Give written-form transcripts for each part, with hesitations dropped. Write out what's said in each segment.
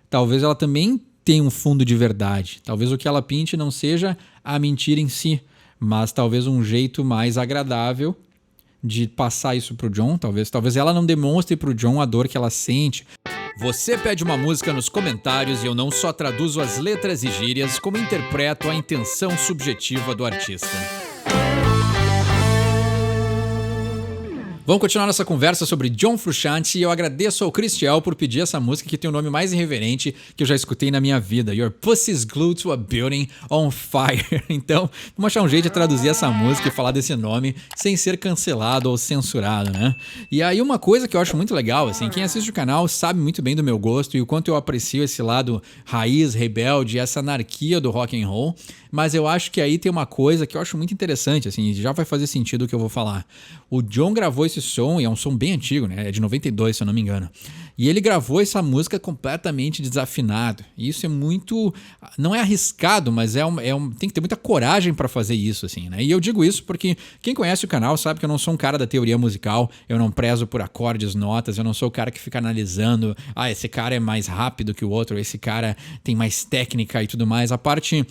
talvez ela também tenha um fundo de verdade. Talvez o que ela pinte não seja a mentira em si, mas talvez um jeito mais agradável de passar isso pro John. Talvez ela não demonstre pro John a dor que ela sente. Você pede uma música nos comentários e eu não só traduzo as letras e gírias, como interpreto a intenção subjetiva do artista. Vamos continuar nossa conversa sobre John Frusciante e eu agradeço ao Cristiel por pedir essa música que tem o nome mais irreverente que eu já escutei na minha vida. Your Pussy's Glued to a Building on Fire. Então, vamos achar um jeito de traduzir essa música e falar desse nome sem ser cancelado ou censurado, né? E aí uma coisa que eu acho muito legal, assim, quem assiste o canal sabe muito bem do meu gosto e o quanto eu aprecio esse lado raiz, rebelde, essa anarquia do rock and roll, mas eu acho que aí tem uma coisa que eu acho muito interessante, assim, já vai fazer sentido o que eu vou falar. O John gravou esse som, e é um som bem antigo, né? É de 92, se eu não me engano. E ele gravou essa música completamente desafinado. E isso é muito... Não é arriscado, mas tem que ter muita coragem para fazer isso, assim, né? E eu digo isso porque quem conhece o canal sabe que eu não sou um cara da teoria musical, eu não prezo por acordes, notas, eu não sou o cara que fica analisando, esse cara é mais rápido que o outro, esse cara tem mais técnica e tudo mais. A parte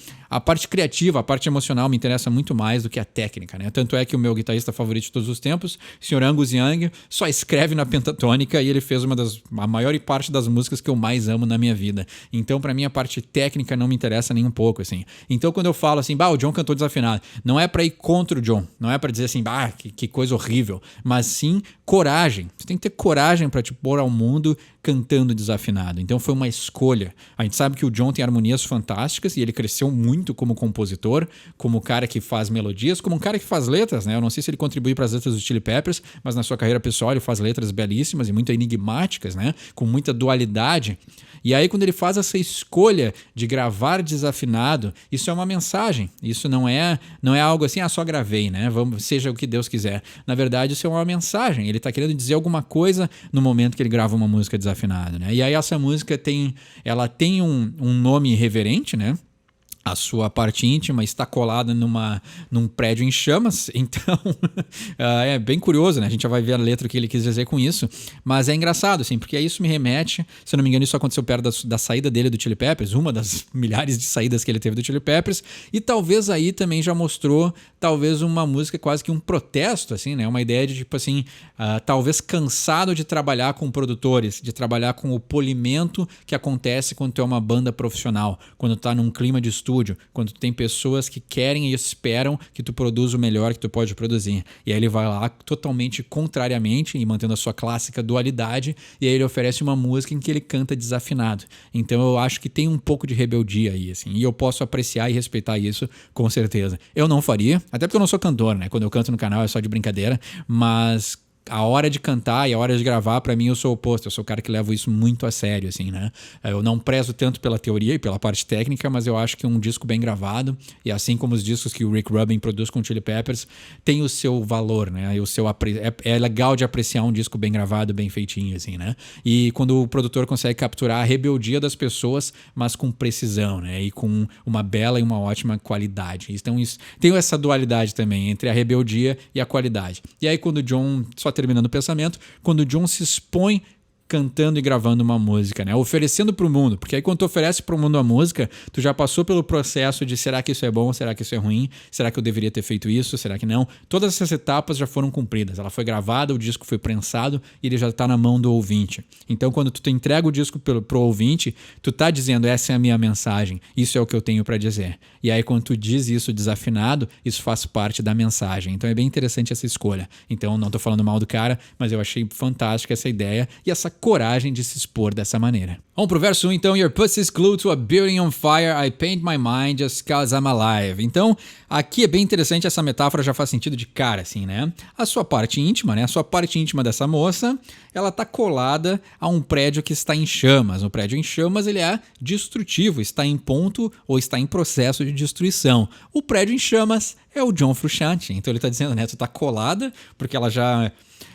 criativa, a parte emocional me interessa muito mais do que a técnica, né? Tanto é que o meu guitarrista favorito de todos os tempos, Sr. Angus Young, só escreve na pentatônica e ele fez a maior parte das músicas que eu mais amo na minha vida. Então, pra mim, a parte técnica não me interessa nem um pouco, assim. Então, quando eu falo assim, o John cantou desafinado, não é pra ir contra o John, não é pra dizer assim, que coisa horrível, mas sim coragem. Você tem que ter coragem pra te pôr ao mundo cantando desafinado. Então foi uma escolha. A gente sabe que o John tem harmonias fantásticas e ele cresceu muito como compositor, como cara que faz melodias, como um cara que faz letras, né? Eu não sei se ele contribui para as letras do Chili Peppers, mas na sua carreira pessoal ele faz letras belíssimas e muito enigmáticas, né? Com muita dualidade. E aí quando ele faz essa escolha de gravar desafinado, isso é uma mensagem. Isso não é algo assim, só gravei, né? Seja o que Deus quiser. Na verdade, isso é uma mensagem. Ele está querendo dizer alguma coisa no momento que ele grava uma música desafinada, né? E aí essa música tem um nome irreverente, né? A sua parte íntima está colada num prédio em chamas, então é bem curioso, né? A gente já vai ver a letra que ele quis dizer com isso, mas é engraçado, assim, porque isso me remete, se eu não me engano, isso aconteceu perto da saída dele do Chili Peppers, uma das milhares de saídas que ele teve do Chili Peppers, e talvez aí também já mostrou, talvez uma música quase que um protesto, assim, né? Uma ideia de, tipo assim, talvez cansado de trabalhar com produtores, de trabalhar com o polimento que acontece quando tu é uma banda profissional, quando tu tá num clima de estúdio, quando tu tem pessoas que querem e esperam que tu produza o melhor que tu pode produzir. E aí ele vai lá totalmente contrariamente e mantendo a sua clássica dualidade, e aí ele oferece uma música em que ele canta desafinado. Então eu acho que tem um pouco de rebeldia aí, assim, e eu posso apreciar e respeitar isso com certeza. Eu não faria, até porque eu não sou cantor, né? Quando eu canto no canal é só de brincadeira, mas a hora de cantar e a hora de gravar, pra mim, eu sou o oposto. Eu sou o cara que leva isso muito a sério, assim, né? Eu não prezo tanto pela teoria e pela parte técnica, mas eu acho que um disco bem gravado, e assim como os discos que o Rick Rubin produz com o Chili Peppers, tem o seu valor, né? E é legal de apreciar um disco bem gravado, bem feitinho, assim, né? E quando o produtor consegue capturar a rebeldia das pessoas, mas com precisão, né? E com uma bela e uma ótima qualidade. Então, tem essa dualidade também entre a rebeldia e a qualidade. E aí, quando o John... Só terminando o pensamento, quando o John se expõe cantando e gravando uma música, né? Oferecendo pro mundo, porque aí quando tu oferece pro mundo a música, tu já passou pelo processo de será que isso é bom, será que isso é ruim, será que eu deveria ter feito isso, será que não? Todas essas etapas já foram cumpridas, ela foi gravada, o disco foi prensado e ele já tá na mão do ouvinte. Então quando tu entrega o disco pro ouvinte, tu tá dizendo, essa é a minha mensagem, isso é o que eu tenho para dizer. E aí quando tu diz isso desafinado, isso faz parte da mensagem. Então é bem interessante essa escolha. Então não tô falando mal do cara, mas eu achei fantástica essa ideia e essa coragem de se expor dessa maneira. Vamos pro verso 1 então. Your pussy's glued to a building on fire, I paint my mind just cause I'm alive. Então, aqui é bem interessante, essa metáfora já faz sentido de cara, assim, né? A sua parte íntima, né? A sua parte íntima dessa moça, ela tá colada a um prédio que está em chamas. O prédio em chamas, ele é destrutivo, está em ponto ou está em processo de destruição. O prédio em chamas é o John Frusciante. Então ele tá dizendo, né? Tu tá colada, porque ela já...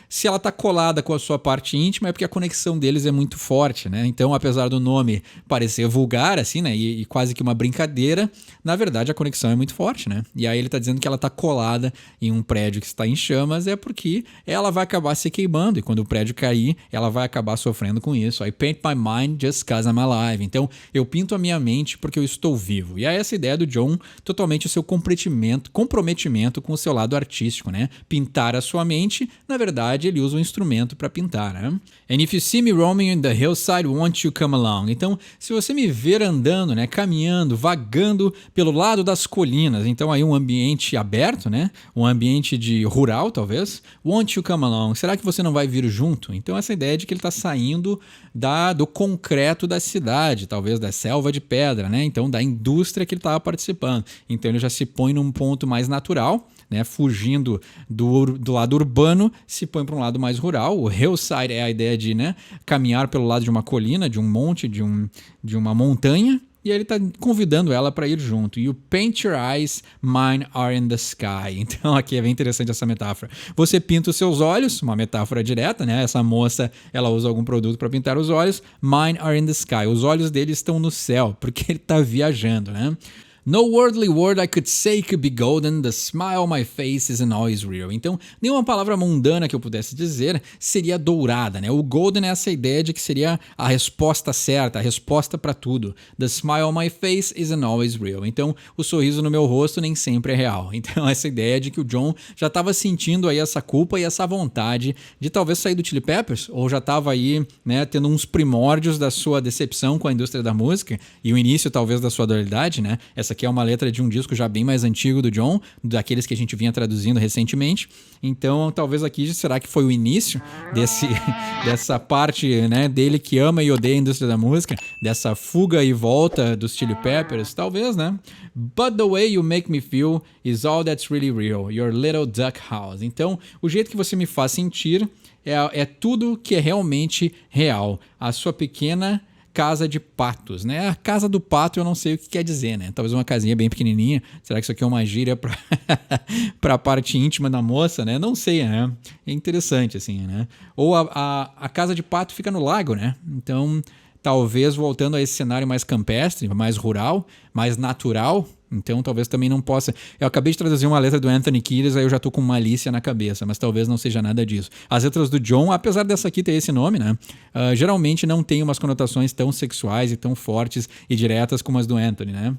se ela tá colada com a sua parte íntima é porque a conexão deles é muito forte, né? Então, apesar do nome parecer vulgar, assim, né? E quase que uma brincadeira, na verdade a conexão é muito forte, né? E aí ele tá dizendo que ela tá colada em um prédio que está em chamas é porque ela vai acabar se queimando e quando o prédio cair, ela vai acabar sofrendo com isso. I paint my mind just cause I'm alive. Então, eu pinto a minha mente porque eu estou vivo. E aí essa ideia do John, totalmente o seu comprometimento com o seu lado artístico, né? Pintar a sua mente, na verdade, ele usa um instrumento para pintar, né? And if you see me roaming in the hillside, won't you come along? Então, se você me ver andando, né, caminhando, vagando pelo lado das colinas, então aí um ambiente aberto, né? Um ambiente de rural, talvez. Won't you come along? Será que você não vai vir junto? Então, essa ideia de que ele está saindo do concreto da cidade, talvez da selva de pedra, né? Então, da indústria que ele estava participando. Então, ele já se põe num ponto mais natural, né, fugindo do lado urbano, se põe para um lado mais rural. O hillside é a ideia de, né, caminhar pelo lado de uma colina, de um monte, de uma montanha. E ele está convidando ela para ir junto. You paint your eyes, mine are in the sky. Então aqui é bem interessante essa metáfora. Você pinta os seus olhos, uma metáfora direta, né? Essa moça, ela usa algum produto para pintar os olhos. Mine are in the sky. Os olhos dele estão no céu, porque ele está viajando, né? No worldly word I could say could be golden, the smile on my face isn't always real. Então, nenhuma palavra mundana que eu pudesse dizer seria dourada, né? O golden é essa ideia de que seria a resposta certa, a resposta para tudo. The smile on my face isn't always real. Então, o sorriso no meu rosto nem sempre é real. Então, essa ideia de que o John já estava sentindo aí essa culpa e essa vontade de talvez sair do Chili Peppers, ou já estava aí, né, tendo uns primórdios da sua decepção com a indústria da música e o início talvez da sua dualidade, né? Essa aqui é uma letra de um disco já bem mais antigo do John, daqueles que a gente vinha traduzindo recentemente. Então, talvez aqui, será que foi o início dessa parte, né, dele que ama e odeia a indústria da música, dessa fuga e volta dos Chili Peppers? Talvez, né? But the way you make me feel is all that's really real, your little duck house. Então, o jeito que você me faz sentir é tudo que é realmente real. A sua pequena casa de patos, né? A casa do pato eu não sei o que quer dizer, né? Talvez uma casinha bem pequenininha. Será que isso aqui é uma gíria para a parte íntima da moça, né? Não sei, né? É interessante, assim, né? Ou a casa de pato fica no lago, né? Então, talvez voltando a esse cenário mais campestre, mais rural, mais natural. Então, talvez também não possa... Eu acabei de traduzir uma letra do Anthony Kiedis, aí eu já tô com malícia na cabeça, mas talvez não seja nada disso. As letras do John, apesar dessa aqui ter esse nome, né? Geralmente não tem umas conotações tão sexuais e tão fortes e diretas como as do Anthony, né?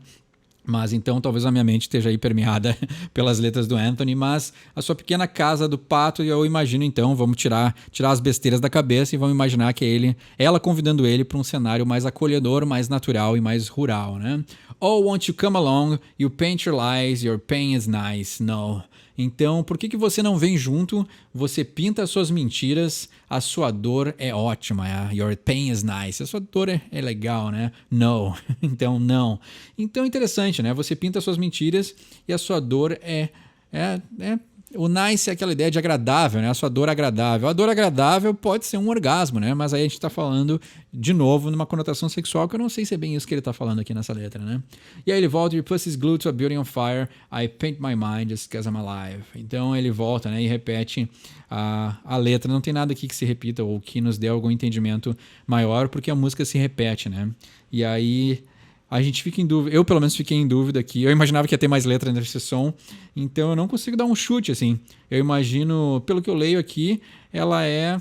Mas então talvez a minha mente esteja aí permeada pelas letras do Anthony, mas a sua pequena casa do pato, eu imagino então, vamos tirar as besteiras da cabeça e vamos imaginar que é ela convidando ele para um cenário mais acolhedor, mais natural e mais rural, né? Oh, won't you come along? You paint your lies, your pain is nice. No. Então, por que você não vem junto? Você pinta as suas mentiras, a sua dor é ótima. Your pain is nice. A sua dor é legal, né? No. Então, não. Então, interessante, né? Você pinta as suas mentiras e a sua dor o nice é aquela ideia de agradável, né? A sua dor agradável. A dor agradável pode ser um orgasmo, né? Mas aí a gente tá falando, de novo, numa conotação sexual, que eu não sei se é bem isso que ele tá falando aqui nessa letra, né? E aí ele volta, Your pussy's glued to a building on fire, I paint my mind just cause I'm alive. Então ele volta, né? E repete a letra. Não tem nada aqui que se repita ou que nos dê algum entendimento maior, porque a música se repete, né? E aí... a gente fica em dúvida, eu pelo menos fiquei em dúvida aqui, eu imaginava que ia ter mais letra nesse som, então eu não consigo dar um chute, assim. Eu imagino, pelo que eu leio aqui, ela é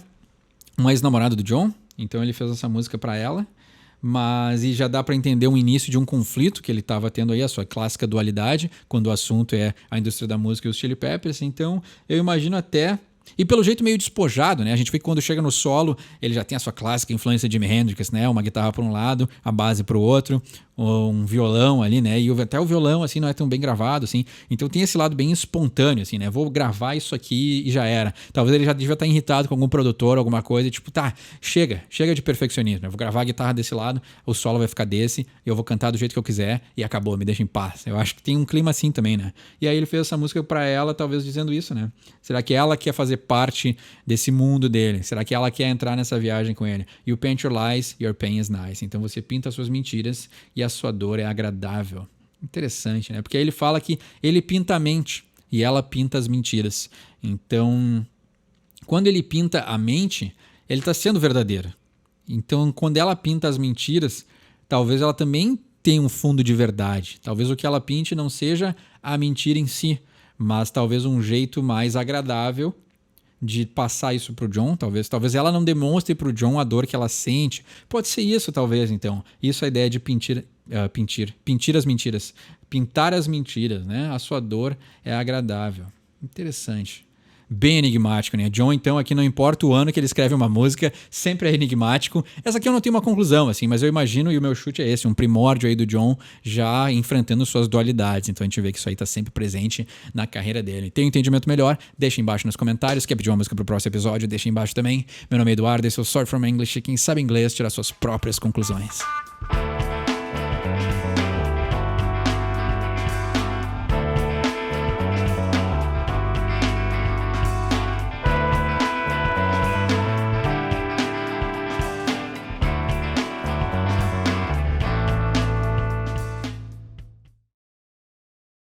uma ex-namorada do John, então ele fez essa música pra ela, e já dá pra entender o início de um conflito que ele tava tendo aí, a sua clássica dualidade, quando o assunto é a indústria da música e os Chili Peppers, então eu imagino até... E pelo jeito meio despojado, né? A gente vê que quando chega no solo, ele já tem a sua clássica influência de Jimi Hendrix, né? Uma guitarra para um lado, a base para o outro, um violão ali, né? E até o violão, assim, não é tão bem gravado, assim. Então tem esse lado bem espontâneo, assim, né? Vou gravar isso aqui e já era. Talvez ele já devia estar irritado com algum produtor, alguma coisa, e tipo, tá, chega de perfeccionismo. Eu vou gravar a guitarra desse lado, o solo vai ficar desse, eu vou cantar do jeito que eu quiser e acabou, me deixa em paz. Eu acho que tem um clima assim também, né? E aí ele fez essa música para ela, talvez dizendo isso, né? Será que ela quer fazer parte desse mundo dele? Será que ela quer entrar nessa viagem com ele? You paint your lies, your pain is nice. Então você pinta as suas mentiras e a sua dor é agradável. Interessante, né? Porque aí ele fala que ele pinta a mente e ela pinta as mentiras. Então quando ele pinta a mente, ele está sendo verdadeiro. Então, quando ela pinta as mentiras, talvez ela também tenha um fundo de verdade. Talvez o que ela pinte não seja a mentira em si, mas talvez um jeito mais agradável de passar isso pro John. Talvez ela não demonstre pro John a dor que ela sente. Pode ser isso, talvez, então. Isso é a ideia de pintir as mentiras. Pintar as mentiras, né? A sua dor é agradável. Interessante. Bem enigmático, né? John, então, aqui não importa o ano que ele escreve uma música, sempre é enigmático. Essa aqui eu não tenho uma conclusão, assim, mas eu imagino, e o meu chute é esse, um primórdio aí do John já enfrentando suas dualidades. Então a gente vê que isso aí tá sempre presente na carreira dele. Tem um entendimento melhor? Deixa embaixo nos comentários. Quer pedir uma música pro próximo episódio? Deixa embaixo também. Meu nome é Eduardo, esse é o Sorry From English. Quem sabe inglês, tirar suas próprias conclusões.